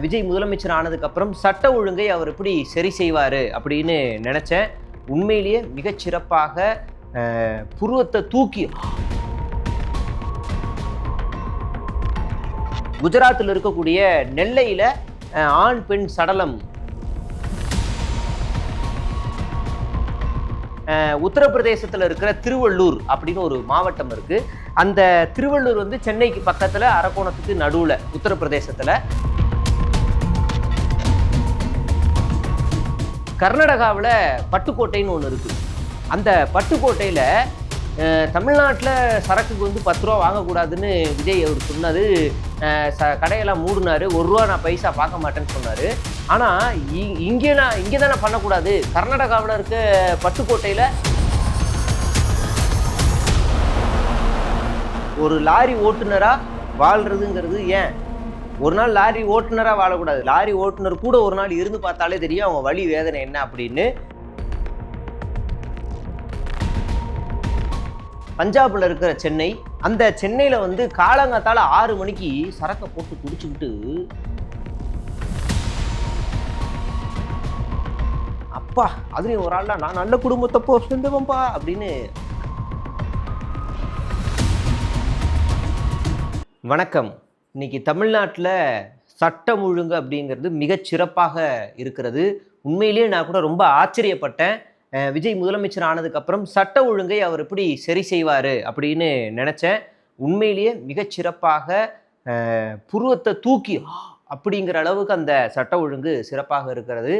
விஜய் முதலமைச்சர் ஆனதுக்கப்புறம் சட்ட ஒழுங்கை அவர் எப்படி சரி செய்வார் அப்படின்னு நினச்சேன். உண்மையிலேயே மிகச்சிறப்பாக புருவத்தை தூக்கி குஜராத்தில் இருக்கக்கூடிய நெல்லையில் ஆண் பெண் சடலம், உத்தரப்பிரதேசத்தில் இருக்கிற திருவள்ளூர் அப்படின்னு ஒரு மாவட்டம் இருக்கு. அந்த திருவள்ளூர் வந்து சென்னைக்கு பக்கத்தில், அரக்கோணத்துக்கு நடுவில் உத்தரப்பிரதேசத்தில். கர்நாடகாவில் பட்டுக்கோட்டைன்னு ஒன்று இருக்குது. அந்த பட்டுக்கோட்டையில் தமிழ்நாட்டில் சரக்குக்கு வந்து 10 ரூபா வாங்கக்கூடாதுன்னு விஜய் அவர் சொன்னது. கடையெல்லாம் மூடினார். 1 ரூபா நான் பைசா பார்க்க மாட்டேன்னு சொன்னார். ஆனால் இங்கே தானே பண்ணக்கூடாது. கர்நாடகாவில் இருக்க பட்டுக்கோட்டையில் ஒரு லாரி ஓட்டுநராக வாழ்கிறதுங்கிறது ஏன்? ஒரு நாள் லாரி ஓட்டுநராக வாழக்கூடாது. லாரி ஓட்டுநர் கூட ஒரு நாள் இருந்து பார்த்தாலே தெரியும் அவங்க வலி வேதனை என்ன அப்படின்னு. பஞ்சாபில் இருக்கிற சென்னை, அந்த சென்னையில் வந்து காலங்காத்தால் 6 மணிக்கு சரக்கை போட்டு குடிச்சுக்கிட்டு அப்பா அதுலேயும் ஒரு ஆள்லாம் நான் நல்ல குடும்பத்தை சேர்ந்துவம்பா அப்படின்னு. வணக்கம். இன்னைக்கு தமிழ்நாட்டில் சட்டம் ஒழுங்கு அப்படிங்கிறது மிகச்சிறப்பாக இருக்கிறது. உண்மையிலேயே நான் கூட ரொம்ப ஆச்சரியப்பட்டேன். விஜய் முதலமைச்சர் ஆனதுக்கப்புறம் சட்ட ஒழுங்கை அவர் எப்படி சரி செய்வார் அப்படின்னு நினச்சேன். உண்மையிலேயே மிகச்சிறப்பாக புருவத்தை தூக்கி அப்படிங்கிற அளவுக்கு அந்த சட்ட ஒழுங்கு சிறப்பாக இருக்கிறது.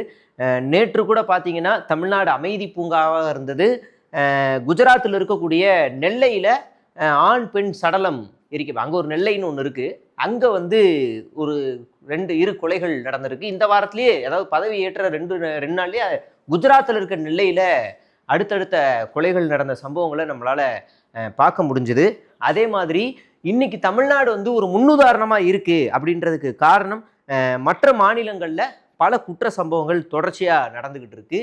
நேற்று கூட பார்த்தீங்கன்னா தமிழ்நாடு அமைதி பூங்காவாக இருந்தது. குஜராத்தில் இருக்கக்கூடிய நெல்லையில் ஆண் பெண் சடலம் இருக்கு. அங்கே ஒரு நெல்லைன்னு ஒன்று இருக்குது. அங்கே வந்து ஒரு 2 கொலைகள் நடந்திருக்கு இந்த வாரத்திலேயே. அதாவது பதவி ஏற்ற ரெண்டு நாள்லேயே குஜராத்தில் இருக்க நெல்லையில் அடுத்தடுத்த கொலைகள் நடந்த சம்பவங்களை நம்மளால் பார்க்க முடிஞ்சுது. அதே மாதிரி இன்னைக்கு தமிழ்நாடு வந்து ஒரு முன்னுதாரணமாக இருக்குது அப்படின்றதுக்கு காரணம் மற்ற மாநிலங்களில் பல குற்ற சம்பவங்கள் தொடர்ச்சியாக நடந்துக்கிட்டு இருக்கு.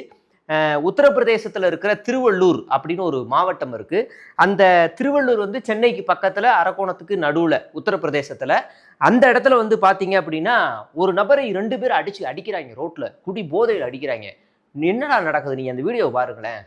உத்தரப்பிரதேசத்தில் இருக்கிற திருவள்ளூர் அப்படின்னு ஒரு மாவட்டம் இருக்குது. அந்த திருவள்ளூர் வந்து சென்னைக்கு பக்கத்தில், அரக்கோணத்துக்கு நடுவில் உத்தரப்பிரதேசத்தில். அந்த இடத்துல வந்து பார்த்தீங்க அப்படின்னா ஒரு நபரை 2 பேர் அடிக்கிறாங்க. ரோட்டில் குடி போதையில் அடிக்கிறாங்க. என்னடா நடக்குது? நீங்கள் அந்த வீடியோவை பாருங்களேன்.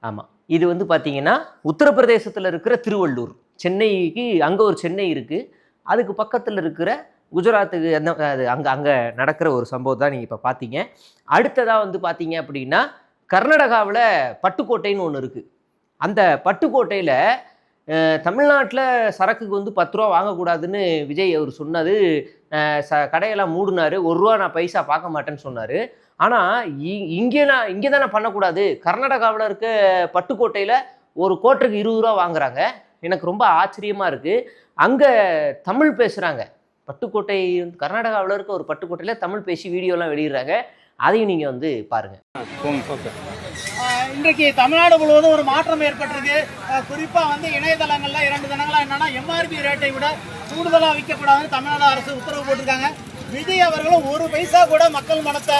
ஆமாம், இது வந்து பார்த்தீங்கன்னா உத்தரப்பிரதேசத்தில் இருக்கிற திருவள்ளூர். சென்னைக்கு அங்கே ஒரு சென்னை இருக்குது. அதுக்கு பக்கத்தில் இருக்கிற குஜராத்துக்கு அங்கே நடக்கிற ஒரு சம்பவம் தான் நீங்கள் இப்போ பார்த்தீங்க. அடுத்ததாக வந்து பார்த்தீங்க அப்படின்னா கர்நாடகாவில் பட்டுக்கோட்டைன்னு ஒன்று இருக்குது. அந்த பட்டுக்கோட்டையில் தமிழ்நாட்டில் சரக்குக்கு வந்து 10 ரூபா வாங்கக்கூடாதுன்னு விஜய் அவர் சொன்னது. கடையெல்லாம் மூடினார். 1 ரூபா நான் பைசா பார்க்க மாட்டேன்னு சொன்னார். ஆனால் இங்கே தானே பண்ணக்கூடாது. கர்நாடகாவில் இருக்க பட்டுக்கோட்டையில் ஒரு கோட்டருக்கு 20 ரூபா வாங்குறாங்க. எனக்கு ரொம்ப ஆச்சரியமாக இருக்குது. அங்கே தமிழ் பேசுகிறாங்க. பட்டுக்கோட்டை கர்நாடகாவில் இருக்க ஒரு பட்டுக்கோட்டையில் தமிழ் பேசி வீடியோலாம் வெளியிடுறாங்க. அதையும் நீங்கள் வந்து பாருங்கள். இன்றைக்கு தமிழ்நாடு முழுவதும் ஒரு மாற்றம் ஏற்பட்டிருக்கு. குறிப்பாக வந்து இணையதளங்களில் 2 தினங்களாக என்னன்னா எம்ஆர்பி ரேட்டை விட கூடுதலாக விற்கக்கூடாதுன்னு தமிழ்நாடு அரசு உத்தரவு போட்டிருக்காங்க. விஜய் அவர்களும் 1 பைசா கூட மக்கள் மனத்தை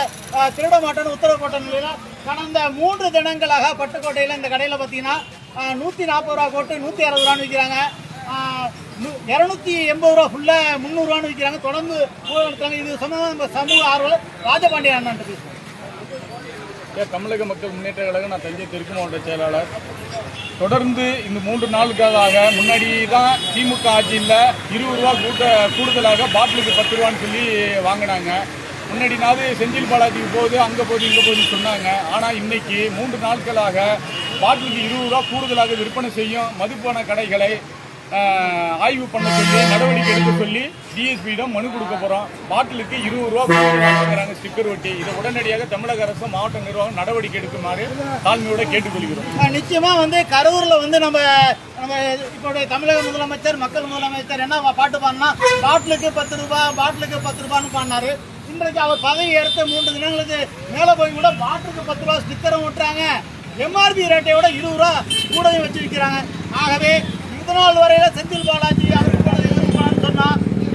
திருட மாட்டேன்னு உத்தரவு போட்ட நிலையில் கடந்த 3 தினங்களாக பட்டுக்கோட்டையில் இந்த கடையில் பார்த்தீங்கன்னா 140 ரூபா போட்டு 160 ரூபான்னு விற்கிறாங்க. 280 ரூபா ஃபுல்லாக 300 ரூபான்னு விற்கிறாங்க. தொடர்ந்து நடத்துறாங்க. இது சம்பந்தமாக சமூக ஆர்வலர் ராஜபாண்டியன் அண்ணன் பேசுகிறேன். தமிழக மக்கள் முன்னேற்ற கழகம், நான் தஞ்சை தெற்கு மாவட்ட செயலாளர். தொடர்ந்து இந்த 3 நாளுக்காக முன்னாடி தான் திமுக ஆட்சியில் 20 ரூபா கூடுதலாக பாட்டிலுக்கு 10 ரூபான்னு சொல்லி வாங்கினாங்க. முன்னாடினாவது செந்தில் பாலாஜிக்கு போகுது, அங்கே போகுது, இங்கே போகுதுன்னு சொன்னாங்க. ஆனால் இன்னைக்கு 3 நாட்களாக பாட்டிலுக்கு 20 ரூபா கூடுதலாக விற்பனை செய்யும் மதுபான கடைகளை ஆய்வு பண்ண சொல்லி நடவடிக்கை எடுக்க சொல்லி டிஎஸ்பியிடம் மனு கொடுக்க போறோம். பாட்டிலுக்கு 20 ரூபா வாங்குறாங்க ஸ்டிக்கர் ஒட்டி. இதை உடனடியாக தமிழக அரசு மாவட்ட நிர்வாகம் நடவடிக்கை எடுக்குமாறு தாழ்மையோட கேட்டுக்கொள்கிறோம். நிச்சயமா கரூர்ல நம்ம இப்போடைய தமிழக முதலமைச்சர் மக்கள் முதலமைச்சர் என்ன பாட்டு பாடினா பாட்டிலுக்கு 10 ரூபாய் பாட்டிலுக்கு 10 ரூபான்னு பாடினாரு. இன்றைக்கு அவர் பதவி எடுத்த 3 தினங்களுக்கு மேல போய் கூட பாட்டிலுக்கு 10 ரூபாய் ஸ்டிக்கரும் விட்டுறாங்க. எம்ஆர்பி ரேட்டை விட 20 ரூபா கூடயும் வச்சு விற்கிறாங்க. ஆகவே இந்த நாள் வரையில செந்தில் பாலாஜி அவருக்கு சொன்னா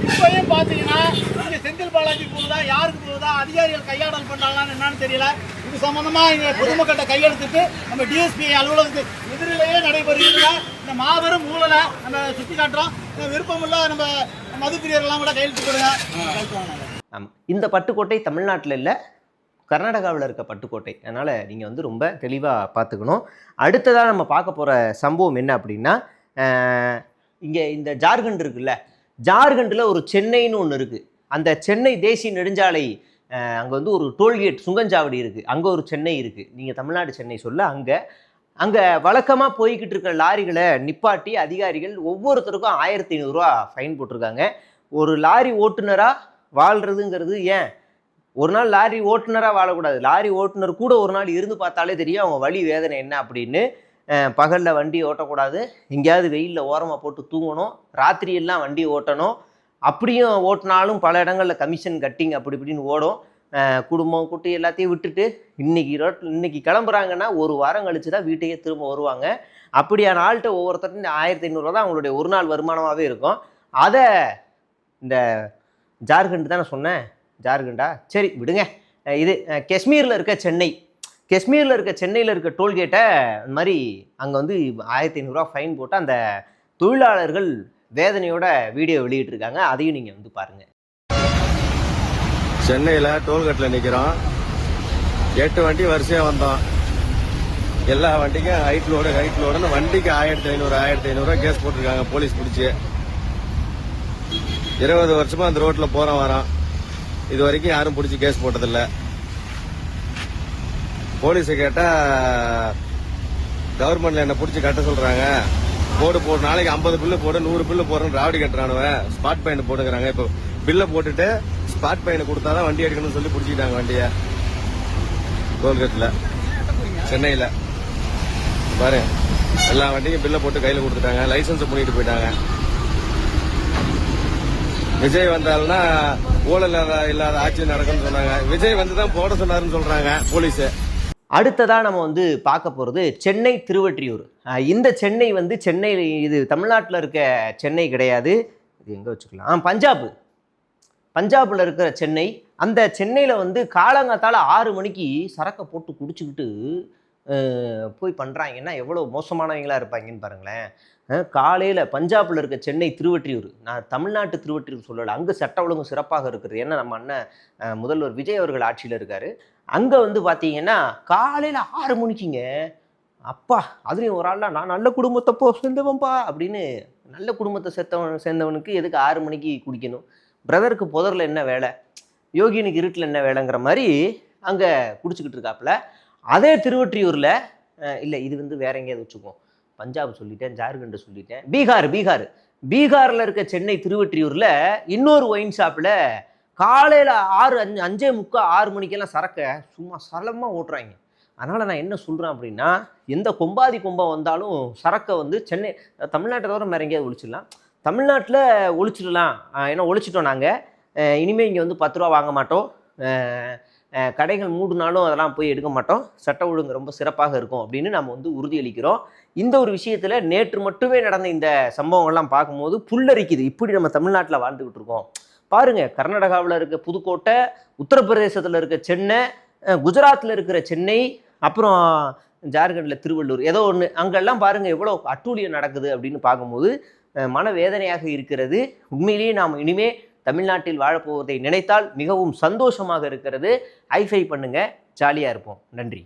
இப்பயும் பாத்தீங்கன்னா இங்க செந்தில் பாலாஜி போகுதா யாருக்கு போகுதா அதிகாரிகள் கையாடல் பண்றாங்களான்னு என்னன்னு தெரியல. இது சம்பந்தமா இங்க பொதுமக்கள்கிட்ட கையெழுத்துட்டு நம்ம டிஎஸ்பி அலுவலகத்துக்கு எதிரிலேயே நடைபெறுகிற இந்த மாபெரும் ஊழலை நம்ம சுட்டி காட்டுறோம். விருப்பமுள்ள நம்ம மதுப்பிரியர்கள்லாம் கூட கையெழுத்து கொடுங்க. இந்த பட்டுக்கோட்டை தமிழ்நாட்டில் இல்லை, கர்நாடகாவில் இருக்க பட்டுக்கோட்டை. அதனால் நீங்கள் ரொம்ப தெளிவாக பார்த்துக்கணும். அடுத்ததாக நம்ம பார்க்க போகிற சம்பவம் என்ன அப்படின்னா, இங்கே இந்த ஜார்க்கண்ட் இருக்குல்ல, ஜார்க்கண்டில் ஒரு சென்னைன்னு ஒன்று இருக்குது. அந்த சென்னை தேசிய நெடுஞ்சாலை அங்கே ஒரு டோல்கேட் சுங்கஞ்சாவடி இருக்குது. அங்கே ஒரு சென்னை இருக்குது. நீங்கள் தமிழ்நாடு சென்னை சொல்ல அங்கே வழக்கமாக போய்கிட்டு இருக்கிற லாரிகளை நிப்பாட்டி அதிகாரிகள் ஒவ்வொருத்தருக்கும் 1500 ரூபா ஃபைன் போட்டிருக்காங்க. ஒரு லாரி ஓட்டுநராக வாழ்கிறதுங்கிறது ஏன் ஒரு நாள் லாரி ஓட்டுநராக வாழக்கூடாது, லாரி ஓட்டுநர் கூட ஒரு நாள் இருந்து பார்த்தாலே தெரியும் அவங்க வலி வேதனை என்ன அப்படின்னு. பகலில் வண்டி ஓட்டக்கூடாது, எங்கேயாவது வெயிலில் ஓரமாக போட்டு தூங்கணும், ராத்திரியெல்லாம் வண்டி ஓட்டணும். அப்படியும் ஓட்டினாலும் பல இடங்களில் கமிஷன் கட்டிங் அப்படி இப்படின்னு ஓடும். குடும்பம் குட்டி எல்லாத்தையும் விட்டுட்டு இன்னைக்கு கிளம்புறாங்கன்னா ஒரு வாரம் கழிச்சு தான் வீட்டையே திரும்ப வருவாங்க. அப்படியான ஆள்கிட்ட ஒவ்வொருத்தரும் 1500 ரூபா தான் அவங்களுடைய ஒரு நாள் வருமானமாகவே இருக்கும். அதை இந்த ஜார்க்கண்ட் தான் நான் சொன்னேன், ஜார்க்கண்டா சரி விடுங்க. இது காஷ்மீரில் இருக்க சென்னையில் இருக்க டோல்கேட்டை இந்த மாதிரி அங்கே 1500 ரூபா ஃபைன் போட்டு அந்த தொழிலாளர்கள் வேதனையோட வீடியோ வெளியிட்டிருக்காங்க. அதையும் நீங்கள் பாருங்கள். சென்னையில் டோல்கேட்டில் நிற்கிறோம். 8 வண்டி வரிசையாக வந்தோம். எல்லா வண்டிக்கும் ஹைட் லோடுன்னு வண்டிக்கு 1500 கேஸ் போட்டிருக்காங்க போலீஸ் பிடிச்சி. 20 வருஷமா அந்த ரோட்ல போறோம் வரோம், இது வரைக்கும் யாரும் பிடிச்சி கேஸ் போட்டதில்ல. போலீஸை கேட்டா கவர்மெண்ட்ல என்ன பிடிச்சி கட்ட சொல்றாங்க. போடு நாளைக்கு 50 பில்லு போடு 100 பில்லு போடுறேன்னு ராவடி கட்டுறானுவன். ஸ்பாட் பையன் போட்டுக்கிறாங்க. இப்போ பில்லை போட்டுட்டு ஸ்பாட் பையனை கொடுத்தாதான் வண்டி எடுக்கணும்னு சொல்லி பிடிச்சிக்கிட்டாங்க வண்டியை டோல்கேட்ல சென்னையில. பாரு எல்லா வண்டியும் பில்லை போட்டு கையில கொடுத்துட்டாங்க, லைசன்ஸ் பண்ணிட்டு போயிட்டாங்க. விஜய் வந்தால்னா ஊழல் இல்லாத ஆட்சி நடக்கும்னு சொன்னாங்க. விஜய் வந்துதான் போட சொன்னாருன்னு சொல்றாங்க போலீஸ். அடுத்ததா நம்ம பார்க்க போகிறது சென்னை திருவொற்றியூர். இந்த சென்னை சென்னை இது தமிழ்நாட்டில் இருக்க சென்னை கிடையாது. இது எங்கே வச்சுக்கலாம், பஞ்சாபில் இருக்கிற சென்னை. அந்த சென்னையில் காலங்காத்தால் 6 மணிக்கு சரக்கை போட்டு குடிச்சுக்கிட்டு போய் பண்ணுறாங்கன்னா எவ்வளோ மோசமானவங்களாக இருப்பாங்கன்னு பாருங்களேன். காலையில் பஞ்சாபில் இருக்க சென்னை திருவொற்றியூர், நான் தமிழ்நாட்டு திருவொற்றியூர் சொல்லலை, அங்கே சட்ட ஒழுங்கு சிறப்பாக இருக்குது. ஏன்னா நம்ம அண்ணன் முதல்வர் விஜய் அவர்கள் ஆட்சியில் இருக்கார். அங்கே பார்த்தீங்கன்னா காலையில் 6 மணிக்குங்க, அப்பா அதுலேயும் ஒரு ஆள்லாம் நான் நல்ல குடும்பத்தை சேர்ந்தவன்பா அப்படின்னு, நல்ல குடும்பத்தை சேர்ந்தவனுக்கு எதுக்கு 6 மணிக்கு குடிக்கணும்? பிரதருக்கு புதரில் என்ன வேலை, யோகினுக்கு இருட்டில் என்ன வேலைங்கிற மாதிரி அங்கே குடிச்சிக்கிட்டு இருக்காப்புல. அதே திருவொற்றியூரில் இல்லை, இது வேற எங்கேயாவது வச்சுக்குவோம், பஞ்சாப் சொல்லிட்டேன், ஜார்க்கண்ட் சொல்லிட்டேன், பீகாரில் இருக்க சென்னை திருவொற்றியூரில் இன்னொரு ஒயின் ஷாப்பில் காலையில் 5:45 மணிக்கெல்லாம் சரக்கை சும்மா சலமாக ஓட்டுறாங்க. அதனால் நான் என்ன சொல்கிறேன் அப்படின்னா, எந்த கொம்பம் வந்தாலும் சரக்கை சென்னை தமிழ்நாட்டை தவிர வேறு எங்கேயாவது ஒழிச்சிடலாம். தமிழ்நாட்டில் ஒழிச்சிடலாம், ஏன்னா ஒழிச்சிட்டோம் நாங்கள். இனிமேல் இங்கே 10 ரூபா வாங்க மாட்டோம், கடைகள் மூடுனாலும் அதெல்லாம் போய் எடுக்க மாட்டோம், சட்ட ஒழுங்கு ரொம்ப சிறப்பாக இருக்கும் அப்படின்னு நம்ம உறுதியளிக்கிறோம். இந்த ஒரு விஷயத்தில் நேற்று மட்டுமே நடந்த இந்த சம்பவங்கள்லாம் பார்க்கும்போது புல்லரிக்குது. இப்படி நம்ம தமிழ்நாட்டில் வாழ்ந்துக்கிட்டு இருக்கோம் பாருங்கள். கர்நாடகாவில் இருக்க புதுக்கோட்டை, உத்தரப்பிரதேசத்தில் இருக்க சென்னை, குஜராத்தில் இருக்கிற சென்னை, அப்புறம் ஜார்க்கண்டில் திருவள்ளூர், ஏதோ ஒன்று, அங்கெல்லாம் பாருங்கள் எவ்வளோ அட்டூழியம் நடக்குது அப்படின்னு பார்க்கும்போது மனவேதனையாக இருக்கிறது. உண்மையிலேயே நாம் இனிமே தமிழ்நாட்டில் வாழப்போவதை நினைத்தால் மிகவும் சந்தோஷமாக இருக்கிறது. ஹைஃபை பண்ணுங்கள், ஜாலியாக இருப்போம். நன்றி.